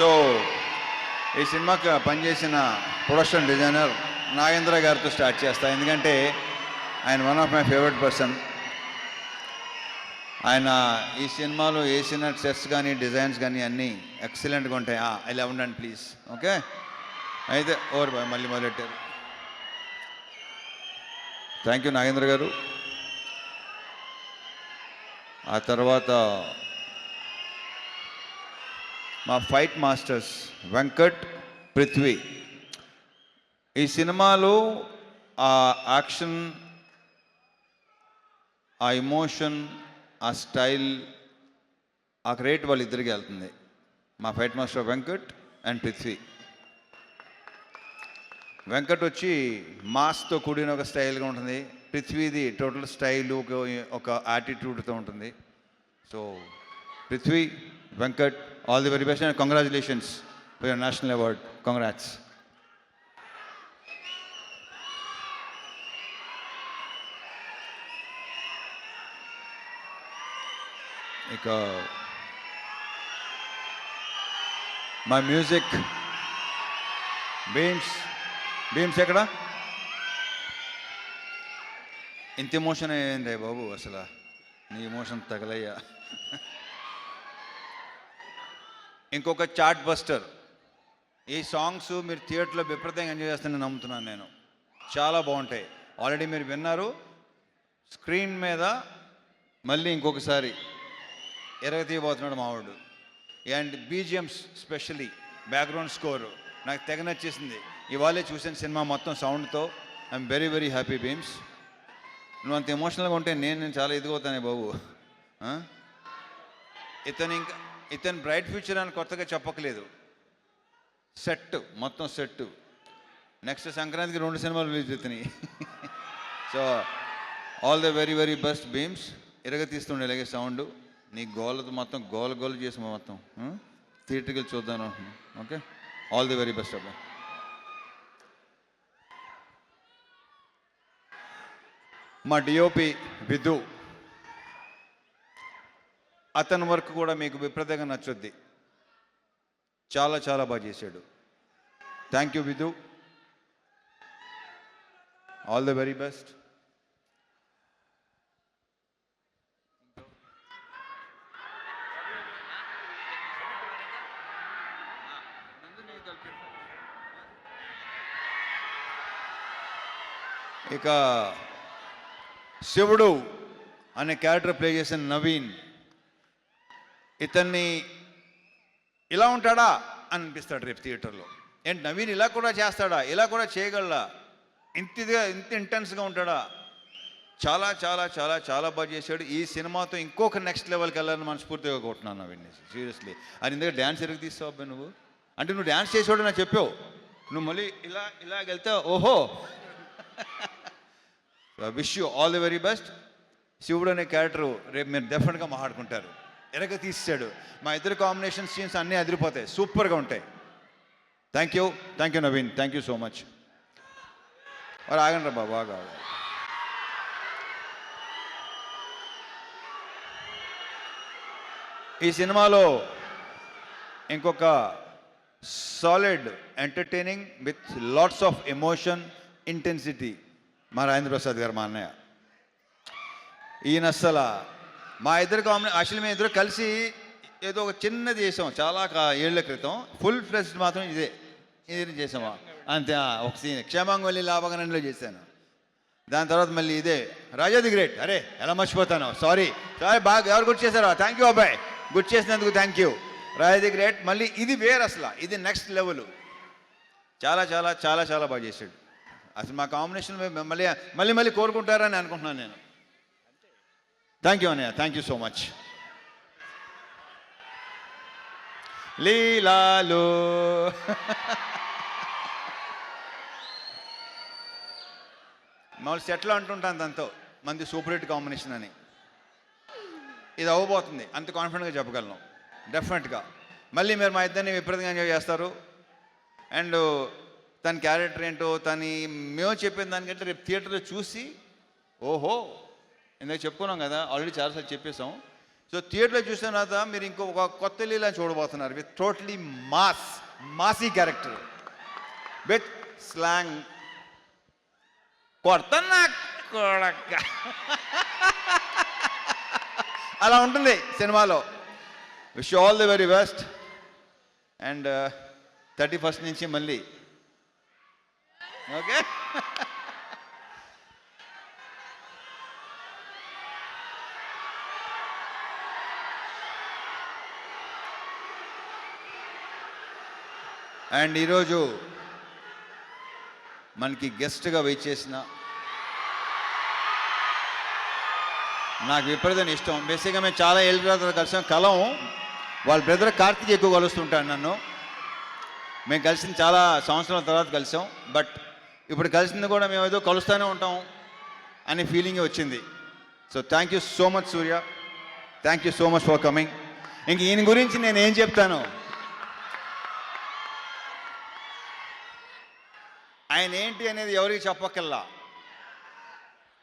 So ఈ సినిమాకి పనిచేసిన ప్రొడక్షన్ డిజైనర్ నాగేంద్ర గారితో స్టార్ట్ చేస్తా, ఎందుకంటే ఆయన one of my favourite person. ఆయన ఈ సినిమాలో వేసిన సెట్స్ కానీ డిజైన్స్ కానీ అన్నీ ఎక్సలెంట్గా ఉంటాయి. ఇలా ఉండండి ప్లీజ్. ఓకే, అయితే ఓవర్ బాయ్, మళ్ళీ మొదలెట్టారు. థ్యాంక్ యూ నాగేంద్ర గారు. ఆ తర్వాత మా ఫైట్ మాస్టర్స్ వెంకట్, పృథ్వీ. ఈ సినిమాలో ఆ యాక్షన్, ఆ ఎమోషన్, ఆ స్టైల్, ఆ క్రియేట్ వాళ్ళిద్దరికి వెళ్తుంది. మా fight master Venkat and Prithvi. Venkat వచ్చి మాస్తో కూడిన ఒక స్టైల్గా ఉంటుంది. పృథ్వీది టోటల్ స్టైల్, ఒక యాటిట్యూడ్తో ఉంటుంది. So Prithvi, Venkat, all the very best and congratulations for your national award. Congrats. ఇక మా మ్యూజిక్ బీమ్స్ ఎక్కడ? ఇంత ఎమోషన్ అయ్యింది బాబు, అసలు నీ ఎమోషన్ తగలయ్యా. ఇంకొక చార్ట్ బస్టర్. ఈ సాంగ్స్ మీరు థియేటర్లో విపరీతంగా ఎంజాయ్ చేస్తానని నమ్ముతున్నాను నేను. చాలా బాగుంటాయి. ఆల్రెడీ మీరు విన్నారు. స్క్రీన్ మీద మళ్ళీ ఇంకొకసారి ఎరగతీయబోతున్నాడు మావాడు. And BGMs, specially background score నాకు తెగ నచ్చేసింది. ఇవాళే చూసిన సినిమా మొత్తం సౌండ్తో. I'm very very happy Bheems. నువ్వు అంత ఎమోషనల్గా ఉంటే నేను చాలా ఎదిగవుతానే బాబు. ఇతను బ్రైట్ ఫ్యూచర్ అని కొత్తగా చెప్పకలేదు. సెట్, మొత్తం సెట్. నెక్స్ట్ సంక్రాంతికి 2 సినిమాలు రిలీజ్ అవుతున్నాయి. So all the very very best Bheems. ఎరగతీస్తుండే ఇలాగే సౌండ్. నీ గోలతో మొత్తం గోల చేసి మొత్తం థియేటర్కి చూద్దాం అనుకుంటున్నాను. Okay, all the very best అబ్బాయి. మా డిఓపి విధు, అతని వర్క్ కూడా మీకు విపరీతంగా నచ్చుద్ది. చాలా చాలా బాగా చేశాడు. Thank you Vidhu, all the very best. ఇక శివుడు అనే క్యారెక్టర్ ప్లే చేసిన నవీన్. ఇతన్ని ఇలా ఉంటాడా అనిపిస్తాడు రేపు థియేటర్లో. ఏంటి నవీన్ ఇలా కూడా చేస్తాడా, ఇలా కూడా చేయగలడా, ఇంత ఇంటెన్స్గా ఉంటాడా? చాలా చాలా చాలా చాలా బాగా చేశాడు. ఈ సినిమాతో ఇంకొక నెక్స్ట్ లెవెల్కి వెళ్ళాలని మనస్ఫూర్తిగా కొట్టున్నాను నవీన్. సీరియస్లీ. అది ఇందులో డ్యాన్స్ ఎరుగు తీస్తావు అబ్బాయి నువ్వు. అంటే నువ్వు డ్యాన్స్ చేసేవాడు నాకు చెప్పావు. నువ్వు మళ్ళీ ఇలాగెళ్తే ఓహో. Wish you all the very best. శివుడు అనే క్యారెక్టరు రేపు మీరు డెఫినెట్గా మాట్లాడుకుంటారు. ఎరగ తీసాడు. మా ఇద్దరు కాంబినేషన్ సీన్స్ అన్నీ అదిరిపోతాయి, సూపర్గా ఉంటాయి. Thank you Naveen, thank you so much. వారు ఆగండి రా బాబు, బాగా. ఈ సినిమాలో ఇంకొక solid entertaining with lots of emotion, intensity మా రాజేంద్ర ప్రసాద్ గారు, మా అన్నయ్య. ఈయన అస్సలు మా ఇద్దరు యాక్చువల్లీ మేము ఇద్దరు కలిసి ఏదో ఒక చిన్నది చేసాం చాలా ఏళ్ల క్రితం. ఫుల్ ఫ్లెజ్డ్ మాత్రం ఇది చేసామా అంతే. ఒక సీన్ క్షేమాంగవల్లి లాభగనంలో చేశాను. దాని తర్వాత మళ్ళీ ఇదే రాజా ది గ్రేట్. అరే ఎలా మర్చిపోతాను, సారీ బాగా ఎవరు గుర్తు చేశారో. థ్యాంక్ యూ అబ్బాయి, గుర్తు చేసినందుకు thank you. Raja the great. మళ్ళీ ఇది వేరు, అసలు ఇది నెక్స్ట్ లెవెల్. చాలా చాలా చాలా చాలా బాగా చేశాడు. అసలు మా కాంబినేషన్ మళ్ళీ కోరుకుంటారని అనుకుంటున్నాను నేను. థ్యాంక్ యూ అన్నయ్య, థ్యాంక్ యూ సో మచ్. లీలాలు మామూలు సెట్లో అంటుంటాను దాంతో మంది సూపర్ హిట్ కాంబినేషన్ అని. ఇది అవ్వబోతుంది, అంత కాన్ఫిడెంట్గా చెప్పగలను. డెఫినెట్గా మళ్ళీ మీరు మా ఇద్దరిని విపరీతంగా ఎంజాయ్ చేస్తారు. అండ్ తన క్యారెక్టర్ ఏంటో మేము చెప్పిన దానికంటే రేపు థియేటర్లో చూసి ఓహో ఇందాక చెప్పుకున్నాం కదా, ఆల్రెడీ చాలాసార్లు చెప్పేసాం. సో థియేటర్లో చూసిన తర్వాత మీరు ఇంకొక కొత్త లీలా చూడబోతున్నారు with totally massy character with slang కొడతన్నా కొడక అలా ఉంటుంది సినిమాలో. Wish all the very best. And 31st నుంచి మళ్ళీ ఓకే. అండ్ ఈరోజు మనకి గెస్ట్గా వెయిట్ చేసిన నాకు విపరీతమైన ఇష్టం. బేసిక్గా మేము చాలా ఏళ్ళ తర్వాత కలిసాం. వాళ్ళ బ్రదర్ కార్తీక్ ఎక్కువ కలుస్తుంటాడు నన్ను. మేము కలిసిన చాలా సంవత్సరాల తర్వాత కలిసాం. బట్ ఇప్పుడు కలిసింది కూడా మేము ఏదో కలుస్తూనే ఉంటాం అనే ఫీలింగ్ వచ్చింది. So thank you so much Surya, thank you so much for coming. ఇంక ఈయన గురించి నేను ఏం చెప్తాను, ఆయన ఏంటి అనేది ఎవరికి చెప్పక్కల్లా.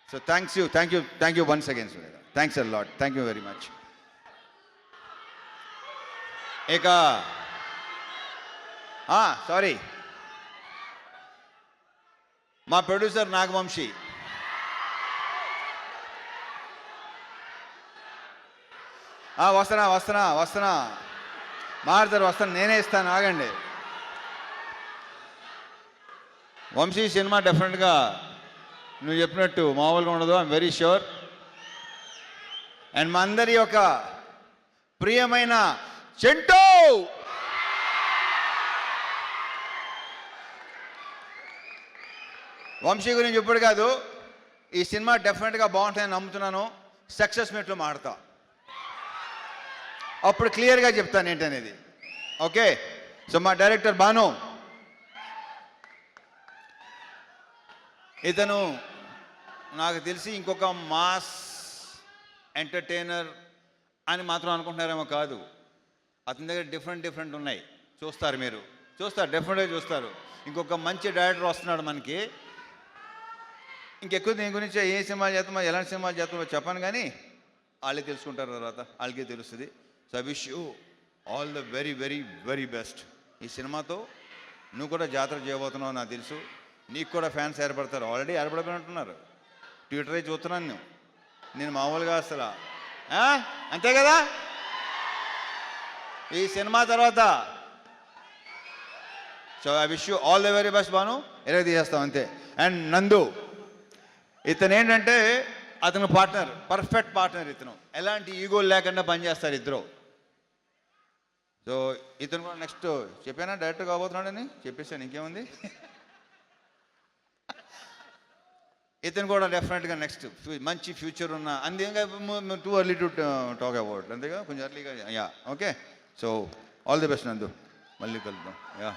So thank you once again Surya. Thanks a lot, thank you very much. ఇక సారీ, మా ప్రొడ్యూసర్ నాగవంశీ. వస్తున్నా మారుతారు, వస్తాను, నేనే ఇస్తాను, ఆగండి. వంశీ సినిమా డెఫినెట్గా నువ్వు చెప్పినట్టు మామూలుగా ఉండదు, ఐఎమ్ వెరీ ష్యూర్. అండ్ మా అందరి యొక్క ప్రియమైన చెంటూ వంశీ గురించి ఇప్పుడు కాదు, ఈ సినిమా డెఫినెట్గా బాగుంటుందని నమ్ముతున్నాను. సక్సెస్ మీట్లో మాడతా, అప్పుడు క్లియర్గా చెప్తాను ఏంటనేది. ఓకే. సో మా డైరెక్టర్ భాను, ఇతను నాకు తెలిసి ఇంకొక మాస్ ఎంటర్టైనర్ అని మాత్రం అనుకుంటున్నారేమో కాదు. అతని దగ్గర డిఫరెంట్ ఉన్నాయి. చూస్తారు, మీరు చూస్తారు, డెఫినెట్గా చూస్తారు. ఇంకొక మంచి డైరెక్టర్ వస్తున్నాడు మనకి. ఇంకెక్కువ దీని గురించి ఏ సినిమాలు చేస్తామో ఎలాంటి సినిమాలు చేస్తామో చెప్పను, కానీ వాళ్ళే తెలుసుకుంటారు, తర్వాత వాళ్ళకే తెలుస్తుంది. So I wish you all the very very very best. ఈ సినిమాతో నువ్వు కూడా జాతర చేయబోతున్నావు నాకు తెలుసు. నీకు కూడా ఫ్యాన్స్ ఏర్పడతారు, ఆల్రెడీ ఏర్పడిపోయినట్టున్నారు. ట్విట్టర్ చూస్తున్నాను నేను మామూలుగా అసలు, అంతే కదా. ఈ సినిమా తర్వాత so I wish you all the very best Bhanu. ఎలాగ తీసేస్తాం అంతే. అండ్ నందు, ఇతను ఏంటంటే అతను పార్ట్నర్, పర్ఫెక్ట్ పార్ట్నర్. ఇతను ఎలాంటి ఈగోలు లేకుండా పనిచేస్తారు ఇద్దరు. సో ఇతను కూడా నెక్స్ట్ చెప్పానా డైరెక్టర్ కాబోతున్నాడని చెప్పేసాను, ఇంకేముంది. ఇతను కూడా డెఫినెట్గా నెక్స్ట్ మంచి ఫ్యూచర్ ఉన్న, అంతేగా too early to talk about, అంతేగా కొంచెం ఎర్లీగా. Yeah okay. So all the best నందు, మళ్ళీ కలుద్దాం. యా.